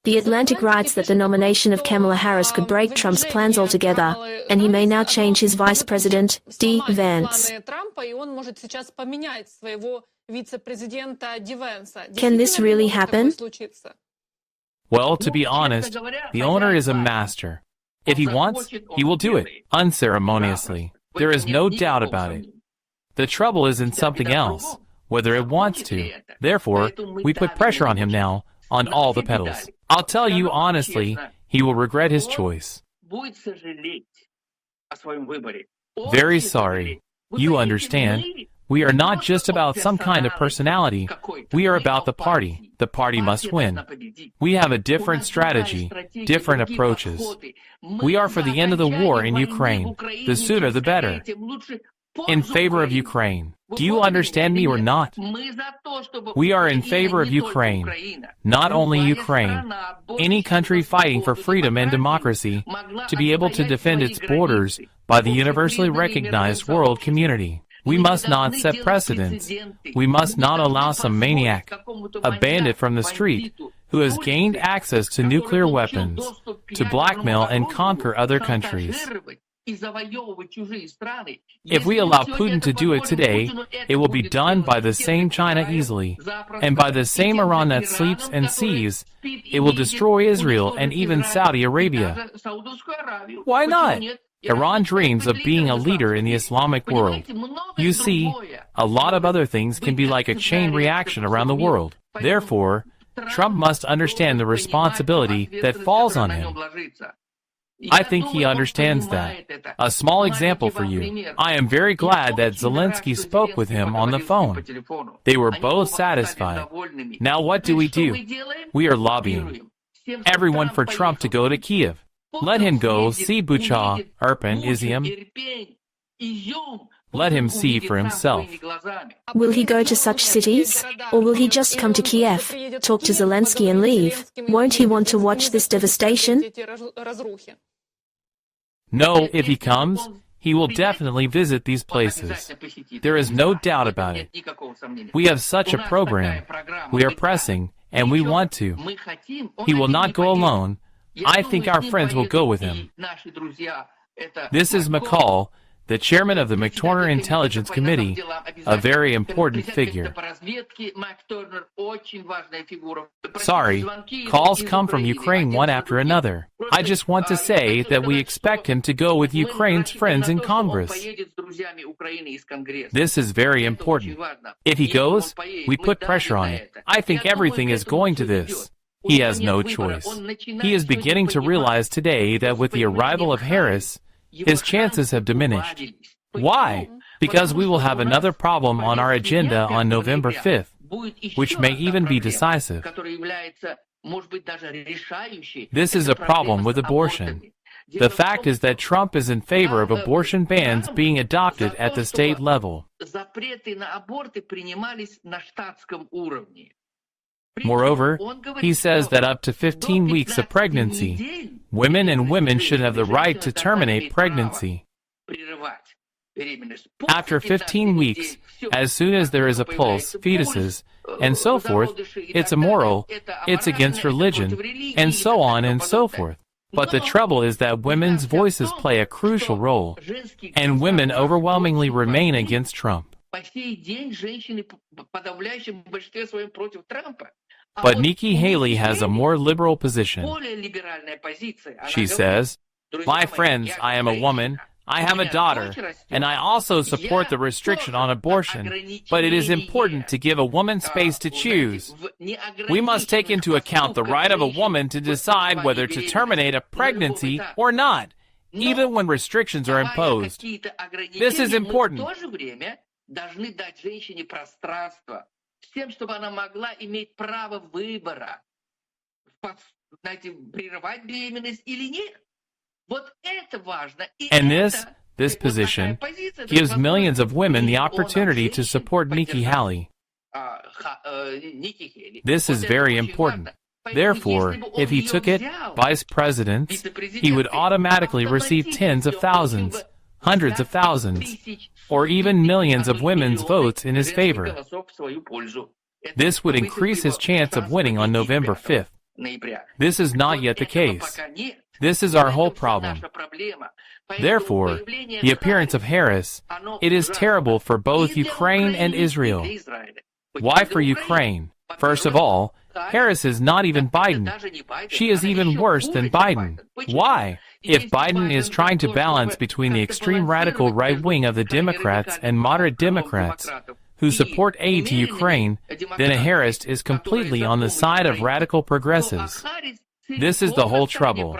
The Atlantic writes that the nomination of Kamala Harris could break Trump's plans altogether, and he may now change his vice president, D. Vance. Can this really happen? Well, to be honest, the owner is a master. If he wants, he will do it, unceremoniously. There is no doubt about it. The trouble is in something else, whether it wants to. Therefore, we put pressure on him now, on all the pedals. I'll tell you honestly, he will regret his choice. Very sorry. You understand? We are not just about some kind of personality. We are about the party. The party must win. We have a different strategy, different approaches. We are for the end of the war in Ukraine. The sooner the better. In favor of Ukraine. Do you understand me or not? We are in favor of Ukraine. Not only Ukraine. Any country fighting for freedom and democracy to be able to defend its borders by the universally recognized world community. We must not set precedents. We must not allow some maniac, a bandit from the street, who has gained access to nuclear weapons, to blackmail and conquer other countries. If we allow Putin to do it today, it will be done by the same China easily, and by the same Iran that sleeps and sees. It will destroy Israel and even Saudi Arabia. Why not? Iran dreams of being a leader in the Islamic world. You see, a lot of other things can be like a chain reaction around the world. Therefore, Trump must understand the responsibility that falls on him. I think he understands that. A small example for you. I am very glad that Zelensky spoke with him on the phone. They were both satisfied. Now what do? We are lobbying everyone for Trump to go to Kiev. Let him go see Bucha, Irpin, Izium. Let him see for himself. Will he go to such cities? Or will he just come to Kiev, talk to Zelensky and leave? Won't he want to watch this devastation? No, if he comes, he will definitely visit these places. There is no doubt about it. We have such a program. We are pressing, and we want to. He will not go alone. I think our friends will go with him. This is McCall, the chairman of the McTurner Intelligence Committee, a very important figure. Sorry, calls come from Ukraine one after another. I just want to say that we expect him to go with Ukraine's friends in Congress. This is very important. If he goes, we put pressure on it. I think everything is going to this. He has no choice. He is beginning to realize today that with the arrival of Harris, his chances have diminished. Why? Because we will have another problem on our agenda on November 5th, which may even be decisive. This is a problem with abortion. The fact is that Trump is in favor of abortion bans being adopted at the state level. Moreover, he says that up to 15 weeks of pregnancy, women should have the right to terminate pregnancy. After 15 weeks, as soon as there is a pulse, fetuses, and so forth, it's immoral, it's against religion, and so on and so forth. But the trouble is that women's voices play a crucial role, and women overwhelmingly remain against Trump. But Nikki Haley has a more liberal position. She says, "My friends, I am a woman, I have a daughter, and I also support the restriction on abortion, but it is important to give a woman space to choose. We must take into account the right of a woman to decide whether to terminate a pregnancy or not, even when restrictions are imposed. This is important." Тем, чтобы она могла иметь право выбора, прерывать беременность или нет. Вот это важно. And this position gives millions of women the opportunity to support Nikki Haley. This is very important. Therefore, if he took it, vice presidents, he would automatically receive tens of thousands, hundreds of thousands, or even millions of women's votes in his favor. This would increase his chance of winning on November 5th. This is not yet the case. This is our whole problem. Therefore, the appearance of Harris, it is terrible for both Ukraine and Israel. Why for Ukraine? First of all, Harris is not even Biden. She is even worse than Biden. Why? If Biden is trying to balance between the extreme radical right wing of the Democrats and moderate Democrats who support aid to Ukraine, then Harris is completely on the side of radical progressives. This is the whole trouble.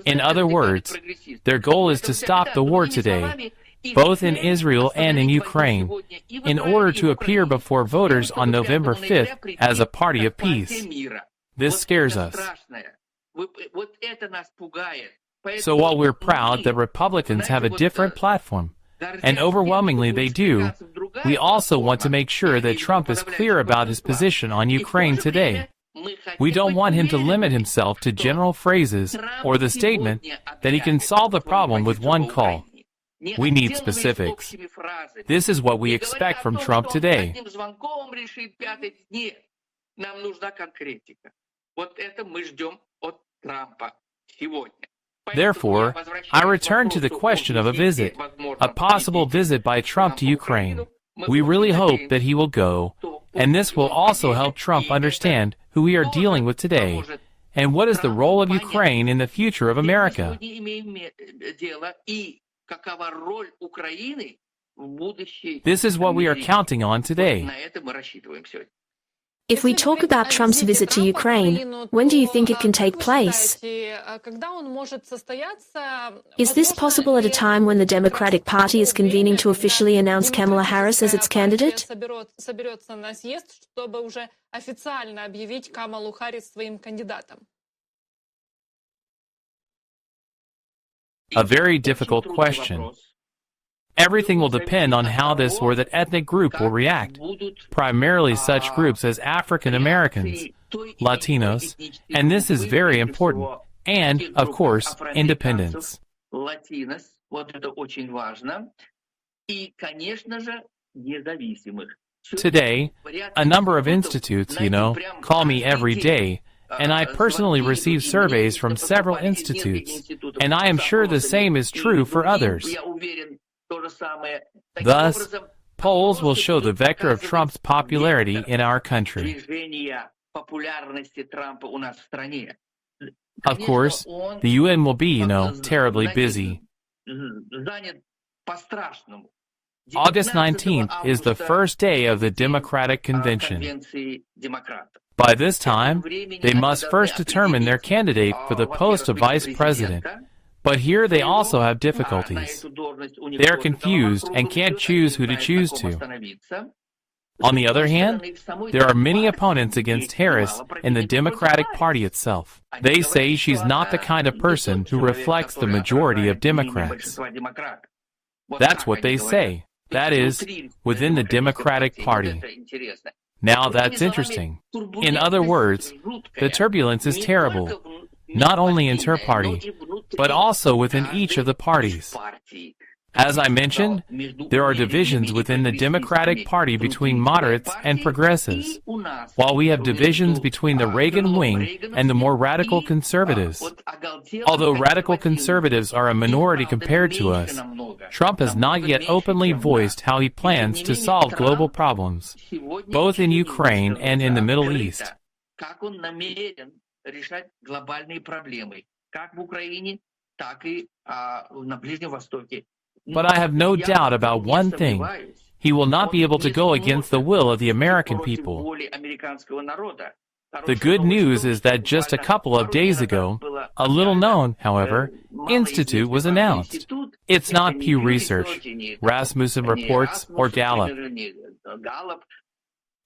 In other words, their goal is to stop the war today, both in Israel and in Ukraine, in order to appear before voters on November 5th as a party of peace. This scares us. So while we're proud that Republicans have a different platform, and overwhelmingly they do, we also want to make sure that Trump is clear about his position on Ukraine today. We don't want him to limit himself to general phrases or the statement that he can solve the problem with one call. We need specifics. This is what we expect from Trump today. Therefore, I return to the question of a visit, a possible visit by Trump to Ukraine. We really hope that he will go, and this will also help Trump understand who we are dealing with today, and what is the role of Ukraine in the future of America. This is what we are counting on today. If we talk about Trump's visit to Ukraine, when do you think it can take place? Is this possible at a time when the Democratic Party is convening to officially announce Kamala Harris as its candidate? A very difficult question. Everything will depend on how this or that ethnic group will react, primarily such groups as African Americans, Latinos, and this is very important, and, of course, independents. Today, a number of institutes, call me every day, and I personally receive surveys from several institutes, and I am sure the same is true for others. Thus, polls will show the vector of Trump's popularity in our country. Of course, the UN will be, terribly busy. August 19th is the first day of the Democratic Convention. By this time, they must first determine their candidate for the post of Vice President. But here they also have difficulties. They are confused and can't choose who to choose to. On the other hand, there are many opponents against Harris in the Democratic Party itself. They say she's not the kind of person who reflects the majority of Democrats. That's what they say. That is, within the Democratic Party. Now that's interesting. In other words, the turbulence is terrible, not only inter-party, but also within each of the parties. As I mentioned, there are divisions within the Democratic Party between moderates and progressives, while we have divisions between the Reagan wing and the more radical conservatives. Although radical conservatives are a minority compared to us, Trump has not yet openly voiced how he plans to solve global problems, both in Ukraine and in the Middle East. But I have no doubt about one thing. He will not be able to go against the will of the American people. The good news is that just a couple of days ago, a little-known, however, institute was announced. It's not Pew Research, Rasmussen Reports, or Gallup.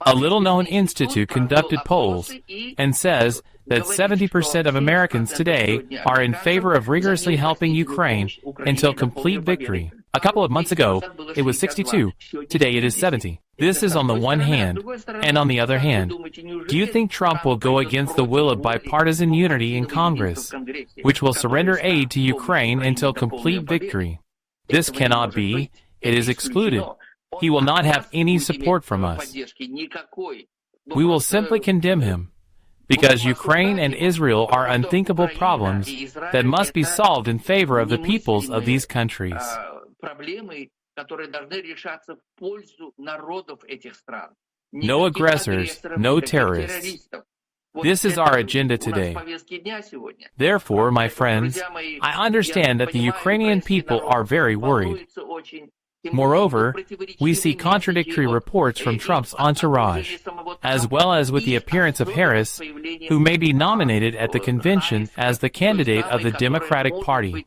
A little-known institute conducted polls and says that 70% of Americans today are in favor of rigorously helping Ukraine until complete victory. A couple of months ago, it was 62. Today it is 70. This is on the one hand. And on the other hand, do you think Trump will go against the will of bipartisan unity in Congress, which will surrender aid to Ukraine until complete victory? This cannot be. It is excluded. He will not have any support from us. We will simply condemn him, Because Ukraine and Israel are unthinkable problems that must be solved in favor of the peoples of these countries. No aggressors, no terrorists. This is our agenda today. Therefore, my friends, I understand that the Ukrainian people are very worried. Moreover, we see contradictory reports from Trump's entourage, as well as with the appearance of Harris, who may be nominated at the convention as the candidate of the Democratic Party.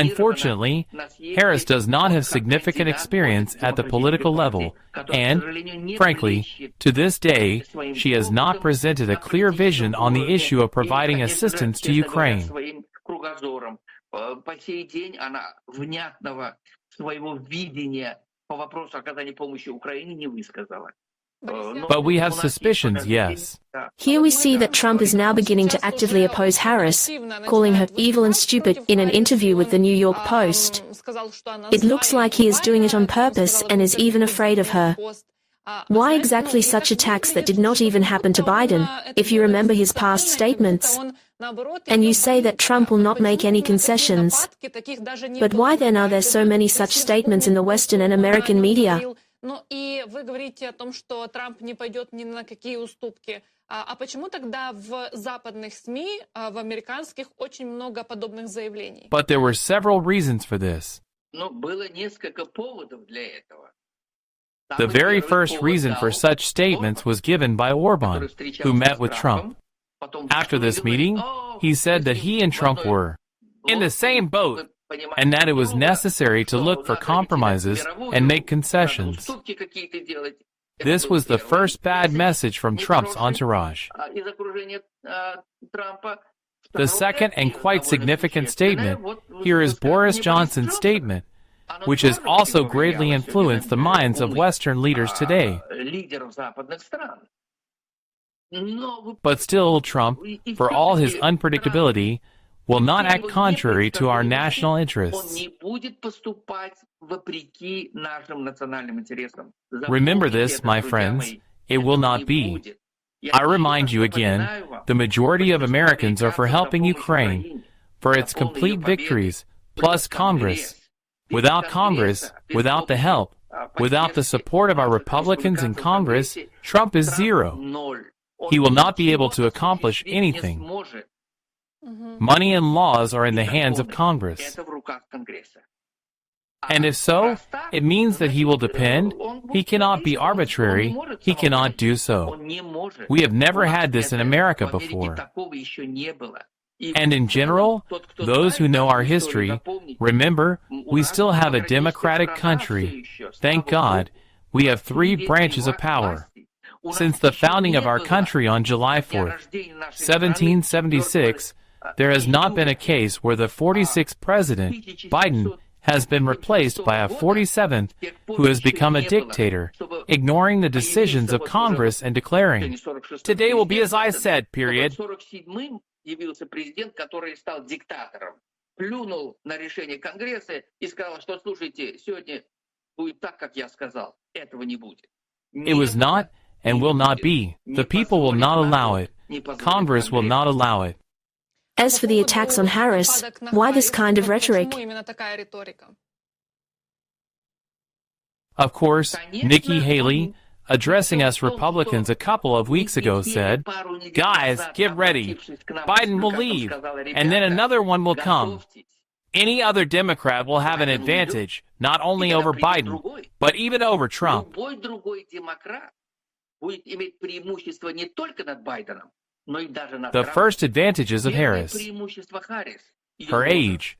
Unfortunately, Harris does not have significant experience at the political level, and, frankly, to this day, she has not presented a clear vision on the issue of providing assistance to Ukraine. But we have suspicions, yes. Here we see that Trump is now beginning to actively oppose Harris, calling her evil and stupid in an interview with the New York Post. It looks like he is doing it on purpose and is even afraid of her. Why exactly such attacks that did not even happen to Biden, if you remember his past statements? And you say that Trump will not make any concessions. But why then are there so many such statements in the Western and American media? Ну и вы говорите о том, что Трамп не пойдет ни на какие уступки. А почему тогда в западных СМИ, в американских, очень много подобных заявлений? But there were several reasons for this. Но было несколько поводов для этого. The very first reason for such statements was given by Orban, who met with Trump. After this meeting, he said that he and Trump were in the same boat, and that it was necessary to look for compromises and make concessions. This was the first bad message from Trump's entourage. The second and quite significant statement here is Boris Johnson's statement, which has also greatly influenced the minds of Western leaders today. But still, Trump, for all his unpredictability, will not act contrary to our national interests. Remember this, my friends, it will not be. I remind you again, the majority of Americans are for helping Ukraine, for its complete victories, plus Congress. Without Congress, without the help, without the support of our Republicans in Congress, Trump is zero. He will not be able to accomplish anything. Money and laws are in the hands of Congress. And if so, it means that he will depend. He cannot be arbitrary. He cannot do so. We have never had this in America before. And in general, those who know our history, remember, we still have a democratic country. Thank God, we have 3 branches of power. Since the founding of our country on July 4th, 1776, there has not been a case where the 46th president, Biden, has been replaced by a 47th who has become a dictator, ignoring the decisions of Congress and declaring, "Today will be as I said, period." It was not and will not be. The people will not allow it. Congress will not allow it. As for the attacks on Harris, why this kind of rhetoric? Of course, Nikki Haley, addressing us Republicans a couple of weeks ago, said, "Guys, get ready. Biden will leave, and then another one will come. Any other Democrat will have an advantage, not only over Biden, but even over Trump." The first advantages of Harris. Her age.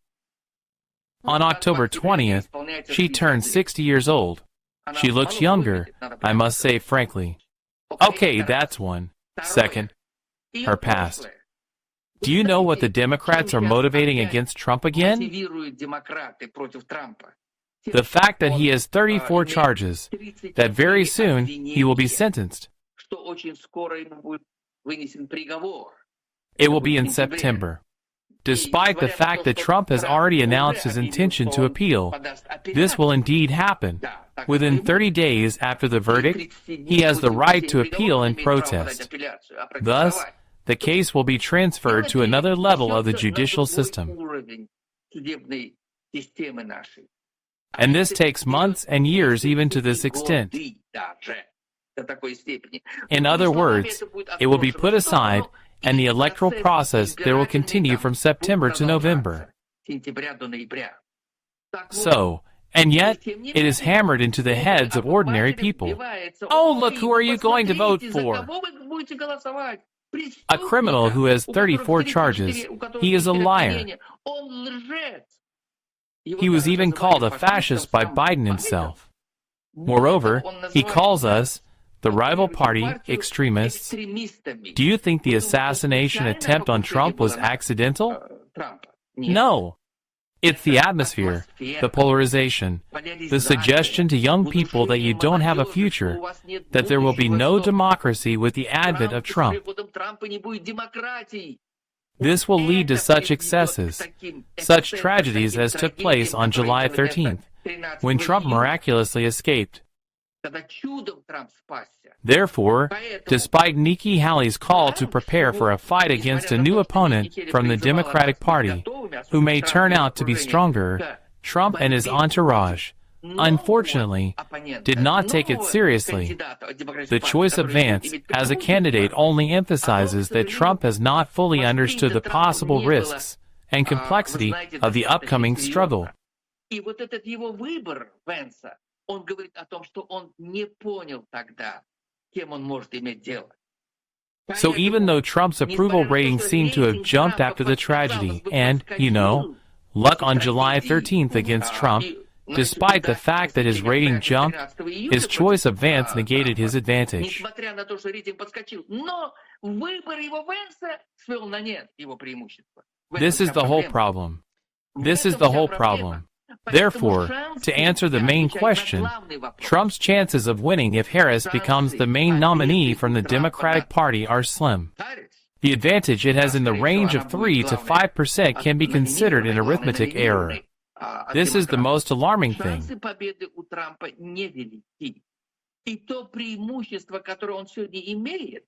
On October 20th, she turned 60 years old. She looks younger, I must say frankly. Okay, that's one. Second, her past. Do you know what the Democrats are motivating against Trump again? The fact that he has 34 charges, that very soon he will be sentenced. It will be in September. Despite the fact that Trump has already announced his intention to appeal, this will indeed happen. Within 30 days after the verdict, he has the right to appeal and protest. Thus, the case will be transferred to another level of the judicial system. And this takes months and years even to this extent. In other words, it will be put aside, and the electoral process there will continue from September to November. So, and yet, it is hammered into the heads of ordinary people. Oh, look, who are you going to vote for? A criminal who has 34 charges. He is a liar. He was even called a fascist by Biden himself. Moreover, he calls us, the rival party, extremists. Do you think the assassination attempt on Trump was accidental? No. It's the atmosphere, the polarization, the suggestion to young people that you don't have a future, that there will be no democracy with the advent of Trump. This will lead to such excesses, such tragedies as took place on July 13th, when Trump miraculously escaped. Therefore, despite Nikki Haley's call to prepare for a fight against a new opponent from the Democratic Party, who may turn out to be stronger, Trump and his entourage, unfortunately, did not take it seriously. The choice of Vance as a candidate only emphasizes that Trump has not fully understood the possible risks and complexity of the upcoming struggle. Он говорит о том, что он не понял тогда, кем он может иметь дело. So even though Trump's approval rating seemed to have jumped after the tragedy, and, luck on July 13th against Trump, despite the fact that his rating jumped, his choice of Vance negated his advantage. Несмотря на то, что рейтинг подскочил, но выбор его Венса свел на нет его преимущество. This is the whole problem. This is the whole problem. Therefore, to answer the main question, Trump's chances of winning if Harris becomes the main nominee from the Democratic Party are slim. The advantage it has in the range of 3 to 5% can be considered an arithmetic error. This is the most alarming thing. И то преимущество, которое он сегодня имеет,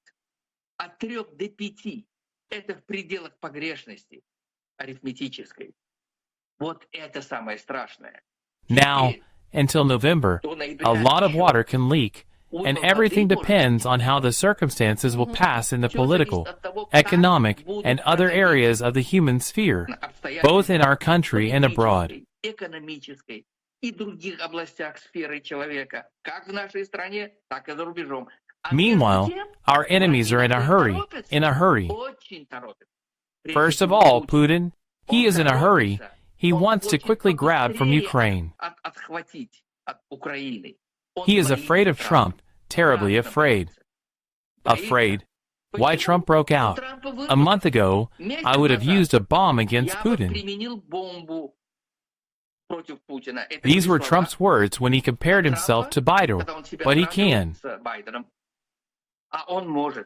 от 3 до 5, это в пределах погрешности арифметической. Вот это самое страшное. Now, until November, a lot of water can leak, and everything depends on how the circumstances will pass in the political, economic, and other areas of the human sphere, both in our country and abroad. Экономической и других областях сферы человека, как в нашей стране, так и за рубежом. Meanwhile, our enemies are in a hurry, Очень торопятся. First of all, Putin, he is in a hurry. He wants to quickly grab from Ukraine. He is afraid of Trump, terribly afraid. Afraid? Why Trump broke out? A month ago, I would have used a bomb against Putin. These were Trump's words when he compared himself to Biden, but he can. А он может.